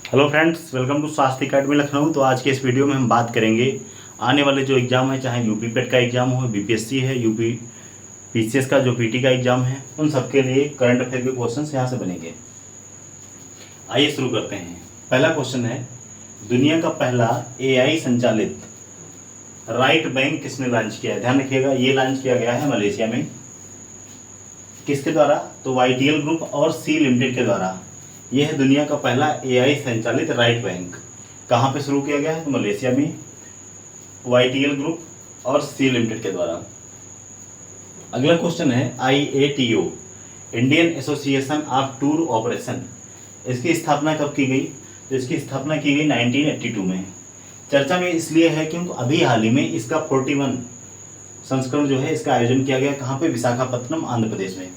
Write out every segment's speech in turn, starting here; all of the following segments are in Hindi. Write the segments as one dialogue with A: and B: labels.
A: हेलो फ्रेंड्स, वेलकम टू स्वास्थ्य अकेडमी लखनऊ। तो आज के इस वीडियो में हम बात करेंगे आने वाले जो एग्ज़ाम है, चाहे यूपी पेट का एग्ज़ाम हो, बीपीएससी है, यूपी पीसीएस का जो पीटी का एग्ज़ाम है, उन सब के लिए करंट अफेयर के क्वेश्चंस यहाँ से बनेंगे। आइए शुरू करते हैं। पहला क्वेश्चन है, दुनिया का पहला एआई संचालित राइट बैंक किसने लॉन्च किया है? ध्यान रखिएगा, ये लॉन्च किया गया है मलेशिया में। किसके द्वारा? तो वाईटीएल ग्रुप और सी लिमिटेड के द्वारा। यह है दुनिया का पहला एआई संचालित राइट बैंक। कहाँ पे शुरू किया गया है? तो मलेशिया में, वाईटीएल ग्रुप और सी लिमिटेड के द्वारा। अगला क्वेश्चन है, IATO Indian association of tour operation, इसकी स्थापना कब की गई? तो इसकी स्थापना की गई 1982 में। चर्चा में इसलिए है क्योंकि अभी हाल ही में इसका 41 संस्करण जो है इसका आयोजन किया गया। कहाँ पे? विशाखापत्तनम, आंध्र प्रदेश में।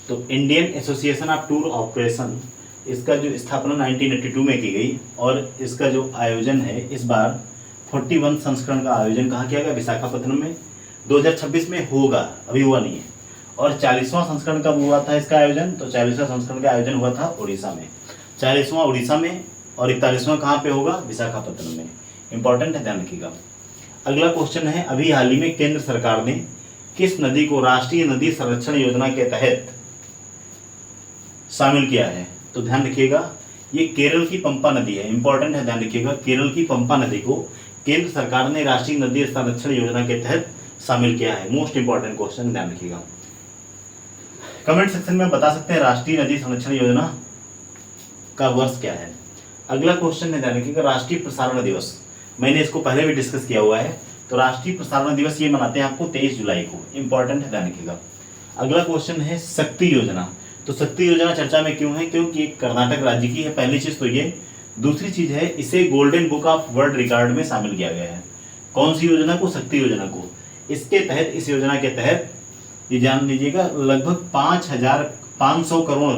A: तो Indian association of tour operation, इसका जो स्थापना 1982 में की गई और इसका जो आयोजन है इस बार 41 संस्करण का आयोजन कहाँ किया गया? विशाखापत्तनम में। 2026 में होगा, अभी हुआ नहीं है। और 40वां संस्करण कब हुआ था इसका आयोजन? तो 40वां संस्करण का आयोजन हुआ था उड़ीसा में। 40वां उड़ीसा में और 41वां कहाँ पे होगा? विशाखापत्तनम में। इंपॉर्टेंट है, ध्यान रखिएगा। अगला क्वेश्चन है, अभी हाल ही में केंद्र सरकार ने किस नदी को राष्ट्रीय नदी संरक्षण योजना के तहत शामिल किया है? तो ध्यान रखिएगा, ये केरल की पंपा नदी है। इंपॉर्टेंट है, ध्यान रखिएगा। केरल की पंपा नदी को केंद्र सरकार ने राष्ट्रीय नदी संरक्षण योजना के तहत शामिल किया है। मोस्ट इंपॉर्टेंट क्वेश्चन, ध्यान रखिएगा। कमेंट सेक्शन में बता सकते हैं राष्ट्रीय नदी संरक्षण योजना का वर्ष क्या है। अगला क्वेश्चन है, ध्यान रखिएगा, राष्ट्रीय प्रसारण दिवस। मैंने इसको पहले भी डिस्कस किया हुआ है। तो राष्ट्रीय प्रसारण दिवस ये मनाते हैं आपको 23 जुलाई को। इंपॉर्टेंट है, ध्यान रखिएगा। अगला क्वेश्चन है, शक्ति योजना। तो शक्ति योजना चर्चा में क्यों है? क्योंकि कर्नाटक राज्य की है, पहली चीज तो ये। दूसरी चीज है, इसे golden book of world record में शामिल किया गया है। कौन सी योजना को? शक्ति योजना को। इसके तहत, इस योजना के तहत ये जान लीजिएगा, लगभग 5,500 करोड़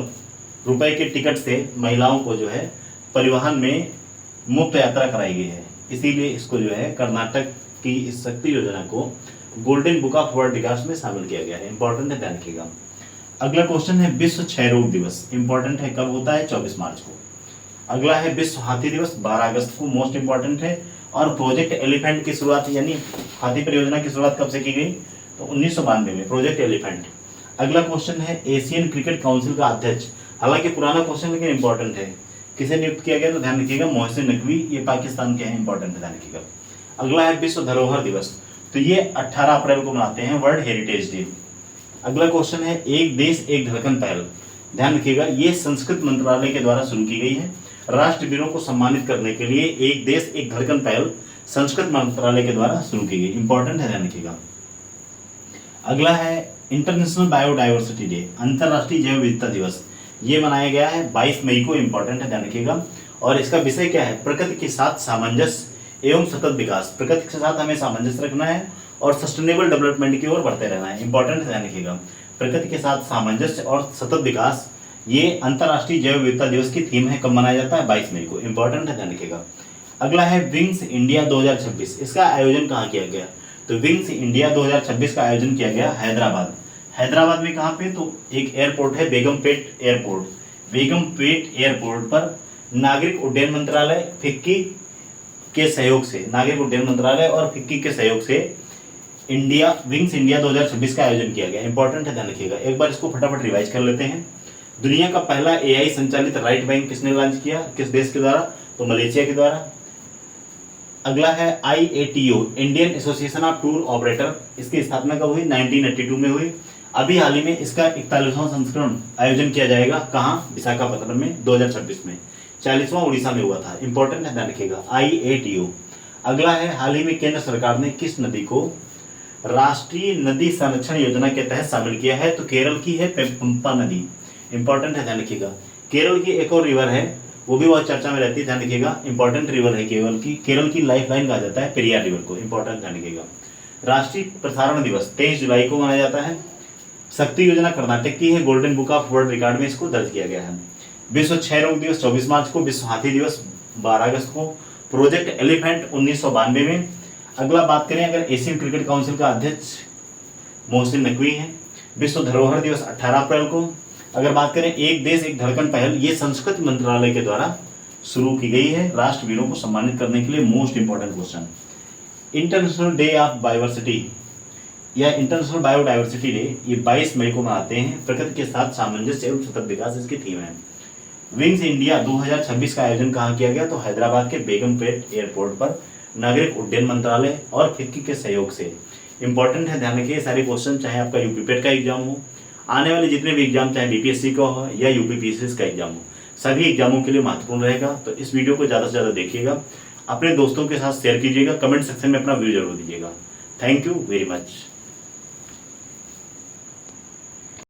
A: रुपए के टिकट से महिलाओं को जो है परिवहन में मुफ्त यात्रा कराई गई है। इसीलिए इसको जो है कर्नाटक की इस शक्ति योजना को golden book of world records में शामिल किया गया है। इंपॉर्टेंट है, ध्यान रखिएगा। अगला क्वेश्चन है, विश्व क्षय रोग दिवस। इंपॉर्टेंट है, कब होता है? 24 मार्च को। अगला है, विश्व हाथी दिवस 12 अगस्त को। मोस्ट इंपॉर्टेंट है। और प्रोजेक्ट एलिफेंट की शुरुआत, यानी हाथी परियोजना की शुरुआत कब से की गई? तो 1992 में, प्रोजेक्ट एलिफेंट। अगला क्वेश्चन है, एशियन क्रिकेट काउंसिल का अध्यक्ष। हालांकि पुराना क्वेश्चन लेकिन इंपॉर्टेंट है, किसे नियुक्त किया गया? तो ध्यान रखिएगा, मोहसिन नकवी। ये पाकिस्तान के हैं। इंपॉर्टेंट है, ध्यान रखिएगा। अगला है, विश्व धरोहर दिवस। तो ये 18 अप्रैल को मनाते हैं, वर्ल्ड हेरिटेज डे। अगला क्वेश्चन है, एक देश एक धड़कन पहल। ध्यान रखिएगा, ये संस्कृत मंत्रालय के द्वारा शुरू की गई है। राष्ट्रवीरों को सम्मानित करने के लिए एक देश एक धड़कन पहल संस्कृत मंत्रालय के द्वारा शुरू की गई। इंपॉर्टेंट है, ध्यान रखिएगा। अगला है, इंटरनेशनल बायोडाइवर्सिटी डे, अंतरराष्ट्रीय जैव विविधता दिवस। ये मनाया गया है 22 मई को। इंपॉर्टेंट है, ध्यान रखिएगा। और इसका विषय क्या है? प्रकृति के साथ सामंजस्य एवं सतत विकास। प्रकृति के साथ हमें सामंजस्य रखना है और सस्टेनेबल डेवलपमेंट की ओर बढ़ते रहना है। इंपॉर्टेंट ध्यान रखिएगा, प्रकृति के साथ सामंजस्य और सतत विकास, ये अंतरराष्ट्रीय जैव विविधता दिवस की थीम है। कब मनाया जाता है? 22 मई को। इंपॉर्टेंट है, ध्यान रखिएगा। अगला है, विंग्स इंडिया 2026। इसका आयोजन कहाँ किया गया? तो विंग्स इंडिया 2026 का आयोजन किया गया हैदराबाद। हैदराबाद में कहाँ पे? तो एक एयरपोर्ट है, बेगमपेट एयरपोर्ट। बेगमपेट एयरपोर्ट पर नागरिक उड्डयन मंत्रालय, फिक्की के सहयोग से, नागरिक उड्डयन मंत्रालय और फिक्की के सहयोग से विंग्स इंडिया 2026 का आयोजन किया गया। इंपॉर्टेंट है, ध्यान रखिएगा। एक बार इसको फटाफट रिवाइज कर लेते हैं। दुनिया का पहला एआई संचालित राइट बैंक किसने लॉन्च किया? किस देश के द्वारा? तो मलेशिया के द्वारा। अगला है, IATO Indian association of tour operator. इसकी स्थापना कब हुई? 1982 में हुई। अभी हाल ही में इसका 41वां संस्करण आयोजन किया जाएगा। कहाँ? विशाखापत्तनम में, 2026 में। 40वां उड़ीसा में हुआ था। इंपॉर्टेंट है, ध्यान रखिएगा, आईएटीओ। अगला है, हाल ही में केंद्र सरकार ने किस नदी को राष्ट्रीय नदी संरक्षण योजना के तहत शामिल किया है? तो केरल की है पंपा नदी। इंपॉर्टेंट है, ध्यान रखिएगा। केरल की एक और रिवर है, वो भी बहुत चर्चा में रहती है, ध्यान रखिएगा। इंपॉर्टेंट रिवर है केरल की लाइफ लाइन कहा जाता है पेरियार रिवर को। इंपॉर्टेंट, ध्यान रखिएगा। राष्ट्रीय प्रसारण दिवस 23 जुलाई को मनाया जाता है। शक्ति योजना कर्नाटक की है, golden book of world record में इसको दर्ज किया गया है। विश्व क्षय रोग दिवस 24 मार्च को। विश्व हाथी दिवस 12 अगस्त को। प्रोजेक्ट एलिफेंट 1992 में। अगला बात करें, अगर एशियन क्रिकेट काउंसिल का अध्यक्ष मोहसिन नकवी हैं। विश्व धरोहर दिवस 18 अप्रैल को। अगर बात करें एक देश एक धड़कन पहल, ये संस्कृत मंत्रालय के द्वारा शुरू की गई है राष्ट्रवीरों को सम्मानित करने के लिए। Most important question. International day of Bioversity या इंटरनेशनल बायोडाइवर्सिटी डे ये 22 मई को मनाते हैं। प्रकृति के साथ सामंजस्य एवं सतत विकास इसकी थीम है। विंग्स इंडिया 2026 का आयोजन कहाँ किया गया? तो हैदराबाद के बेगमपेट एयरपोर्ट पर नागरिक उड्डयन मंत्रालय और फिक्की के सहयोग से। इंपॉर्टेंट है, ध्यान रखिए सारे क्वेश्चन, चाहे आपका यूपीपेट का एग्जाम हो, आने वाले जितने भी एग्जाम चाहे बीपीएससी का हो या यूपीपीएससी का एग्जाम हो, सभी एग्जामों के लिए महत्वपूर्ण रहेगा। तो इस वीडियो को ज़्यादा से ज़्यादा देखिएगा, अपने दोस्तों के साथ शेयर कीजिएगा, कमेंट सेक्शन में अपना व्यू जरूर दीजिएगा। Thank you very much.